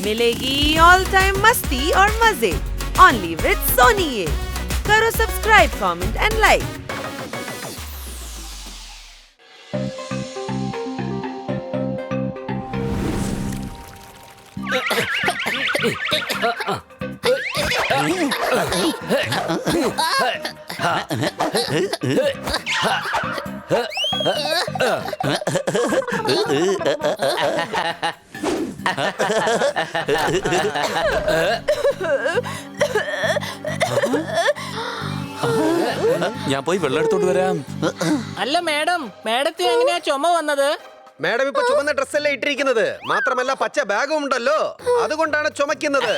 मिलेगी all time मस्ती और मजे ओनली विद सोनी ये। करो सब्सक्राइब, कमेंट एंड लाइक। ഞാൻ പോയി വെള്ളം എടുത്തോണ്ട് വരാം. അല്ല മാഡം, മാഡത്തിന് എങ്ങനെയാ ചുമ വന്നത്? മാഡം ഇപ്പൊ ചുമന്ന ഡ്രസ്സല്ലേ ഇട്ടിരിക്കുന്നത്, മാത്രമല്ല പച്ച ബാഗും ഉണ്ടല്ലോ, അതുകൊണ്ടാണ് ചുമക്കുന്നത്.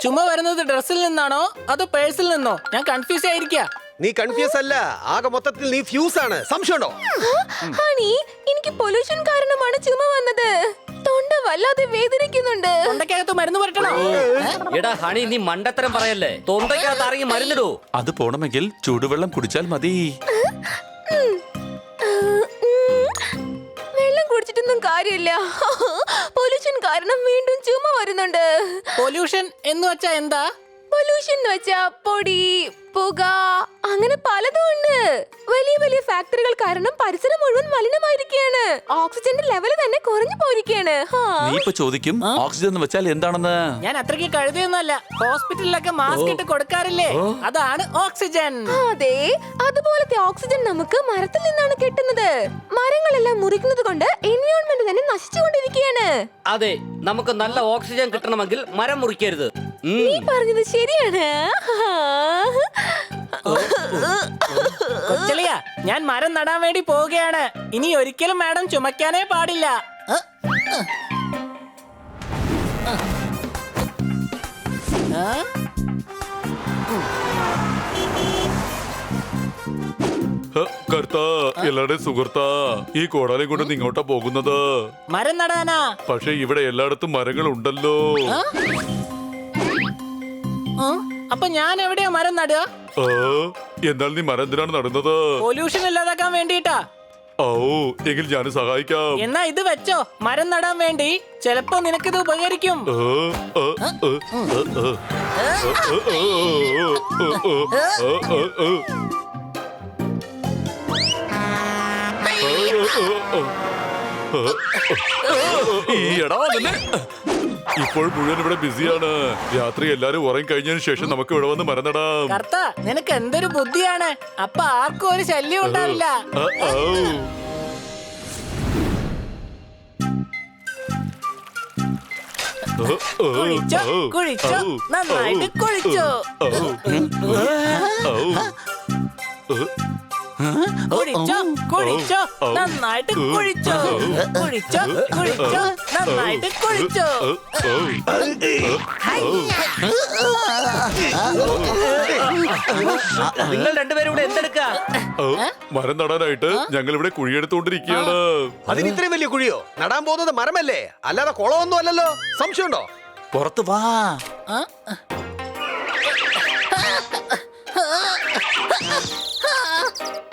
ചുമ വരുന്നത് ഡ്രസ്സിൽ നിന്നാണോ അതോ പേഴ്സിൽ നിന്നോ? ഞാൻ കൺഫ്യൂസ് ആയിരിക്കാ. നീ കൺഫ്യൂസ് അല്ല, ആകെ മൊത്തത്തിൽ നീ ഫ്യൂസ് ആണ്. സംശയമുണ്ടോ? ഹണി, എനിക്ക് പൊല്യൂഷൻ കാരണമാണ് ചുമ വന്നത്. തൊണ്ട വല്ലാതെ വേദനിക്കുന്നുണ്ട്. തൊണ്ടക്കകത്ത് മരുന്ന് പുരട്ടണോ? എടാ ഹണി, നീ മണ്ടത്തരം പറയല്ലേ. തൊണ്ടക്കകത്ത് ആരെങ്കിലും മരുന്നിടൂ. അത് പോണമെങ്കിൽ ചൂടുവെള്ളം കുടിച്ചാൽ മതി. വെള്ളം കുടിച്ചിട്ടൊന്നും കാര്യമില്ല. പൊല്യൂഷൻ കാരണം വീണ്ടും ചുമ വരുന്നുണ്ട്. പൊല്യൂഷൻ എന്ന് വെച്ചാ എന്താ? പൊല്യൂഷൻ എന്ന് വെച്ചാ പൊടി, പുക, അങ്ങനെ പലതും ഉണ്ട്. വലിയ വലിയ ഫാക്ടറികൾ കാരണം പരിസരം മുഴുവൻ മലിനമായിരിക്കുകയാണ്. ഓക്സിജന്റെ ലെവൽ തന്നെ കുറഞ്ഞു പോയിരിക്കുകയാണ്. നീ ഇപ്പൊ ചോദിക്കും ഓക്സിജൻ എന്ന് വെച്ചാൽ എന്താണെന്ന്. ഞാൻ അത്രയ്ക്ക് കഴുതിയൊന്നുമല്ല. ഹോസ്പിറ്റലിലൊക്കെ മാസ്ക് ഇട്ട് കൊടുക്കാറില്ലേ, അതാണ് ഓക്സിജൻ. അതെ, അതുപോലത്തെ ഓക്സിജൻ നമുക്ക് മരത്തിൽ നിന്നാണ് കിട്ടുന്നത്. മരങ്ങളെല്ലാം മുറിക്കുന്നത് കൊണ്ട് എൻവയോൺമെന്റ് തന്നെ നശിച്ചുകൊണ്ടിരിക്കുകയാണ്. അതെ, നമുക്ക് നല്ല ഓക്സിജൻ കിട്ടണമെങ്കിൽ മരം മുറിക്കരുത്. നീ പറഞ്ഞത് ശരിയാണ്. കൊച്ചളിയ, ഞാൻ മരം നടാൻ വേണ്ടി പോവുകയാണ്. ഇനി ഒരിക്കലും മാഡം ചുമക്കാനേ പാടില്ല. എല്ലാവരുടെയും സുഹൃത്താ, ഈ കോടാലി കൊണ്ട് നിങ്ങോട്ടാ പോകുന്നത്. മരം നടാനാ? പക്ഷെ ഇവിടെ എല്ലായിടത്തും മരങ്ങൾ ഉണ്ടല്ലോ. അപ്പൊ ഞാൻ എവിടെയാ മരം നടുക? എന്നാൽ നീ മരം എന്തിനാണ് നടുന്നത്? പൊല്യൂഷൻ ഇല്ലാതാക്കാൻ വേണ്ടിട്ടാ. ഓ, എങ്കിൽ ഞാൻ സഹായിക്കാം. എന്നാ ഇത് വെച്ചോ, മരം നടാൻ വേണ്ടി. ചിലപ്പോ നിനക്കിത് ഉപകരിക്കും. ഇപ്പോൾ മുഴുവൻ ഇവിടെ ബിസിയാണ്. രാത്രി എല്ലാരും ഉറങ്ങി കഴിഞ്ഞതിന് ശേഷം നമുക്ക് ഇവിടെ വന്ന് മരം നടാം. കർത്ത, നിനക്ക് എന്തൊരു ബുദ്ധിയാണ്. അപ്പൊ ആർക്കും ഒരു ശല്യം ഉണ്ടാവില്ല. കുഴിച്ചോ, കുഴിച്ചോ, നന്നായിട്ട് കുഴിച്ചോ. കുഴിച്ചോ, കുഴിച്ചോ, നന്നായിട്ട് കുഴിച്ചോ. കുഴിച്ചോ, കുഴിച്ചോ, നന്നായിട്ട് കുഴിച്ചോ. നിങ്ങൾ രണ്ടുപേരും ഇവിടെ എന്തെടുക്കാ? മരം നടാനായിട്ട് ഞങ്ങൾ ഇവിടെ കുഴിയെടുത്തോണ്ടിരിക്കുകയാണ്. അതിന് ഇത്രയും വലിയ കുഴിയോ? നടാൻ പോകുന്നത് മരമല്ലേ, അല്ലാതെ കുളമൊന്നും അല്ലല്ലോ. സംശയമുണ്ടോ? പുറത്ത് വാ.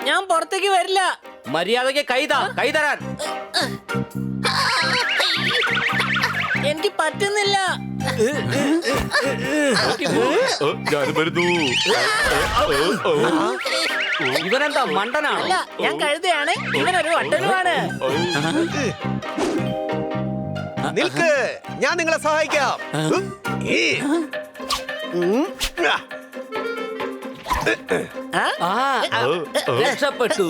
ഞാൻ പുറത്തേക്ക് വരില്ല. മര്യാദയ്ക്ക് കൈതരാൻ. എനിക്ക് പറ്റുന്നില്ല. ഞാനും വരുന്നു. ഇവനെന്താ മണ്ടനാണോ? അല്ല, ഞാൻ കഴുതയാണ്. ഇവനൊരു വട്ടനുമാണ്. നിൽക്ക്, ഞാൻ നിങ്ങളെ സഹായിക്കാം. രക്ഷപ്പെട്ടു.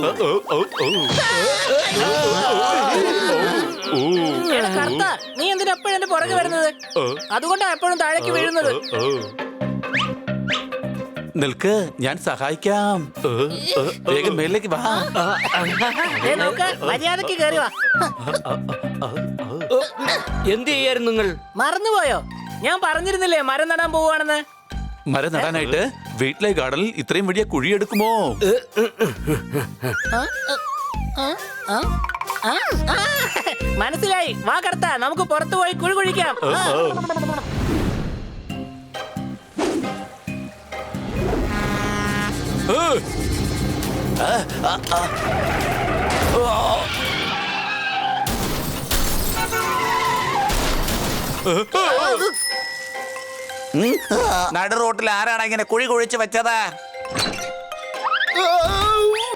കർത്ത, നീ എന്തിനാ എപ്പോഴും എന്റെ പുറകെ വരുന്നത്? അതുകൊണ്ടാ എപ്പോഴും താഴേക്ക് വീഴുന്നത്. നിൽക്ക്, ഞാൻ സഹായിക്കാം. വേഗം മേലേക്ക് വാ. നോക്ക, മര്യാദക്ക് കയറി വാ. എന്ത് ചെയ്യായിരുന്നു നിങ്ങൾ? മറന്നുപോയോ? ഞാൻ പറഞ്ഞിരുന്നില്ലേ മരം നടാൻ പോവാണെന്ന്. മരം നടാനായിട്ട് വീട്ടിലെ ഗാർഡനിൽ ഇത്രയും വലിയ കുഴിയെടുക്കുമോ? മനസ്സിലായി. വാ കർത്ത, നമുക്ക് പുറത്തു പോയി കുഴി കുഴിക്കാം. നടു റോട്ടിൽ ആരാണ് ഇങ്ങനെ കുഴി കുഴിച്ച് വെച്ചത്?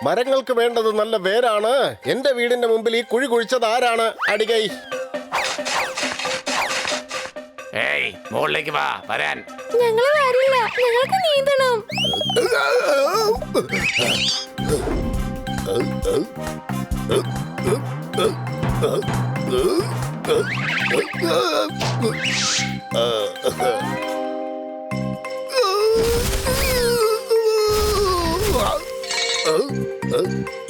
മരങ്ങൾക്ക് വേണ്ടത് നല്ല വേരാണ്. എന്റെ വീടിന്റെ മുമ്പിൽ ഈ കുഴി കുഴിച്ചത് ആരാണ്? അടികൈ. ഏയ് മുകളിലേക്ക് വാ, വരാൻ. ഞങ്ങള് വരില്ല, ഞങ്ങൾക്ക് നീന്തണം.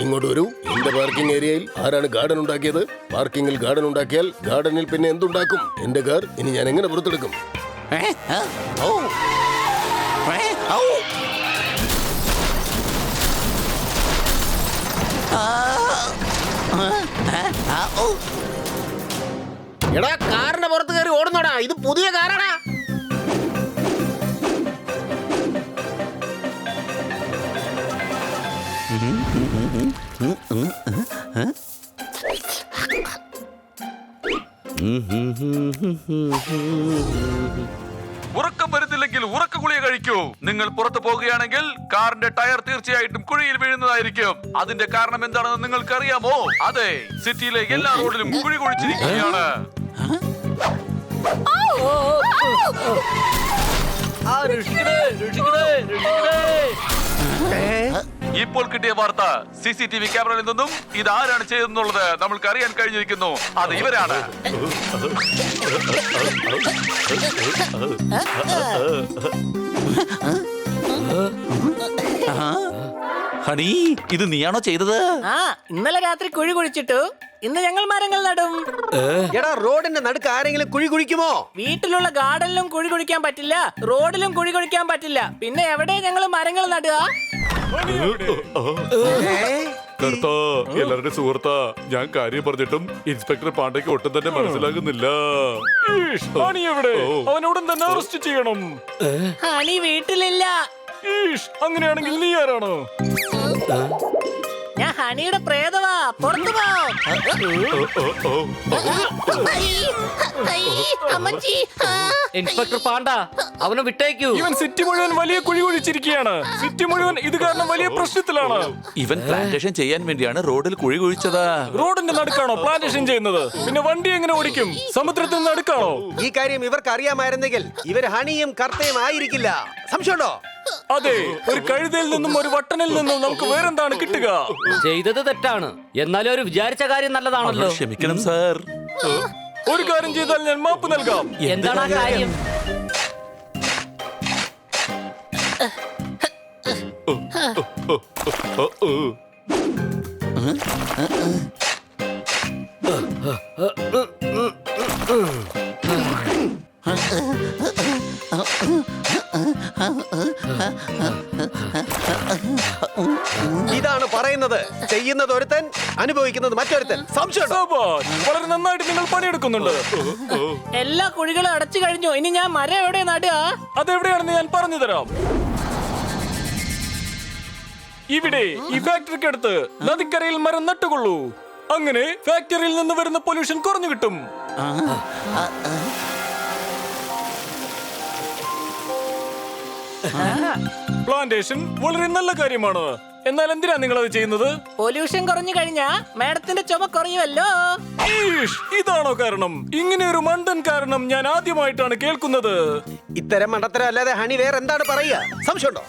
ഇങ്ങോട്ട് വരൂ. എന്റെ പാർക്കിംഗ് ഏരിയയിൽ ആരാണ് ഗാർഡൻ ഉണ്ടാക്കിയത്? പാർക്കിങ്ങിൽ ഗാർഡൻ ഉണ്ടാക്കിയാൽ ഗാർഡനിൽ പിന്നെ എന്തുണ്ടാക്കും? എന്റെ കാർ ഇനി ഞാൻ എങ്ങനെ പുറത്തെടുക്കും? ഏ? ആ? ഓ. ഏ? ഔ. ആ. ആ. ഓ. എടാ, കാറിന്റെ പുറത്ത് കയറി ഓടുന്നോടാ. ഇത് പുതിയ കാറാടാ. ഉറക്കം വരുന്നില്ലെങ്കിൽ ഉറക്ക ഗുളിക കഴിക്കൂ. നിങ്ങൾ പുറത്തു പോകുകയാണെങ്കിൽ കാറിന്റെ ടയർ തീർച്ചയായിട്ടും കുഴിയിൽ വീഴുന്നതായിരിക്കും. അതിന്റെ കാരണം എന്താണെന്ന് നിങ്ങൾക്ക് അറിയാമോ? അതെ, സിറ്റിയിലെ എല്ലാ റോഡിലും കുഴി കുഴിച്ചിരിക്കുകയാണ്. ഇപ്പോൾ കിട്ടിയ വാർത്ത CCTV ക്യാമറയിൽ നിന്നും ഇത് ആരാണ് ചെയ്തെന്നുള്ളത് നമ്മൾക്ക് അറിയാൻ കഴിഞ്ഞിരിക്കുന്നു. അത് ഇവരാണ്. ഹണി, ഇത് നീയാണോ ചെയ്തത്? ആ, ഇന്നലെ രാത്രി കുഴി കുഴിച്ചിട്ടു. ഇന്ന് ഞങ്ങൾ മരങ്ങൾ നടും. എടാ, റോഡിന്റെ നടുക്ക് ആരെങ്കിലും കുഴി കുഴിക്കുമോ? വീട്ടിലുള്ള ഗാർഡനിലും കുഴി കുഴിക്കാൻ പറ്റില്ല, റോഡിലും കുഴി കുഴിക്കാൻ പറ്റില്ല. പിന്നെ എവിടെ ഞങ്ങൾ മരങ്ങൾ നടുക? കർത്താ, എല്ലാവരുടെ സുഹൃത്താ, ഞാൻ കാര്യം പറഞ്ഞിട്ടും ഇൻസ്പെക്ടർ പാണ്ഡയ്ക്ക് ഒട്ടും തന്നെ മനസ്സിലാകുന്നില്ല. അവനോടും തന്നെ അറസ്റ്റ് ചെയ്യണം. ഹണി വീട്ടിലില്ല. അങ്ങനെയാണെങ്കിൽ നീ ആരാണ്? ഞാൻ ഹണിയുടെ പ്രേതവാ. പുറത്തു പോ. ഇൻസ്പെക്ടർ പാണ്ഡ, അവനെ വിട്ടേക്കൂ. ഇവൻ സിറ്റി മുഴുവൻ വലിയ കുഴി കുഴിച്ചിരിക്കുകയാണ്. സിറ്റി മുഴുവൻ ഇത് കാരണം വലിയ പ്രശ്നത്തിലാണ്. ഇവൻ പ്ലാന്റേഷൻ ചെയ്യാൻ വേണ്ടിയാണ് റോഡിൽ കുഴി കുഴിച്ചത്. റോഡിന്റെ നടുക്കാണോ പ്ലാന്റേഷൻ ചെയ്യുന്നത്? പിന്നെ വണ്ടി എങ്ങനെ ഓടിക്കും? സമുദ്രത്തിൽ നടുക്കാണോ? ഈ കാര്യം ഇവർക്ക് അറിയാമായിരുന്നെങ്കിൽ ഇവർ ഹണിയും കർത്തയും ആയിരിക്കില്ല. സംശയമുണ്ടോ? അതെ, ഒരു കഴുതയിൽ നിന്നും ഒരു വട്ടനിൽ നിന്നും നമുക്ക് വേറെന്താണ് കിട്ടുക? ചെയ്തത് തെറ്റാണ്, എന്നാലും ഒരു വിചാരിച്ച കാര്യം നല്ലതാണല്ലോ. ക്ഷമിക്കണം സാർ. ഒരു കാര്യം ചെയ്താൽ ഞാൻ മാപ്പ് നൽകാം. എന്താണ് ആ കാര്യം? ഇതാണ് പറയുന്നത്. ചെയ്യുന്നത് ഒരുത്തൻ, അനുഭവിക്കുന്നത് മറ്റൊരുത്തൻ. സംശയമുണ്ടോ? വളരെ നന്നായിട്ട് നിങ്ങൾ പണിയെടുക്കുന്നുണ്ട്. എല്ലാ കുഴികളും അടച്ചു കഴിഞ്ഞു. ഇനി ഞാൻ മരം എവിടെ നടുക? അതെവിടെയാണെന്ന് ഞാൻ പറഞ്ഞു തരാം. ഇവിടെ ഈ ഫാക്ടറിക്ക് അടുത്ത് നദിക്കരയിൽ മരം നട്ടുകൊള്ളൂ. അങ്ങനെ ഫാക്ടറിയിൽ നിന്ന് വരുന്ന പൊല്യൂഷൻ കുറഞ്ഞു കിട്ടും. പ്ലാന്റേഷൻ വളരെ നല്ല കാര്യമാണ്. എന്നാൽ എന്തിനാ നിങ്ങൾ അത് ചെയ്യുന്നത്? പൊല്യൂഷൻ കുറഞ്ഞു കഴിഞ്ഞാ മാഡത്തിന്റെ ചുമ കുറയുമല്ലോ. ഇതാണോ കാരണം? ഇങ്ങനെ ഒരു മണ്ടൻ കാരണം ഞാൻ ആദ്യമായിട്ടാണ് കേൾക്കുന്നത്. ഇത്തരം മണ്ടത്തരം അല്ലാതെ ഹണി വേറെ എന്താണ് പറയുക? സംശയമുണ്ടോ?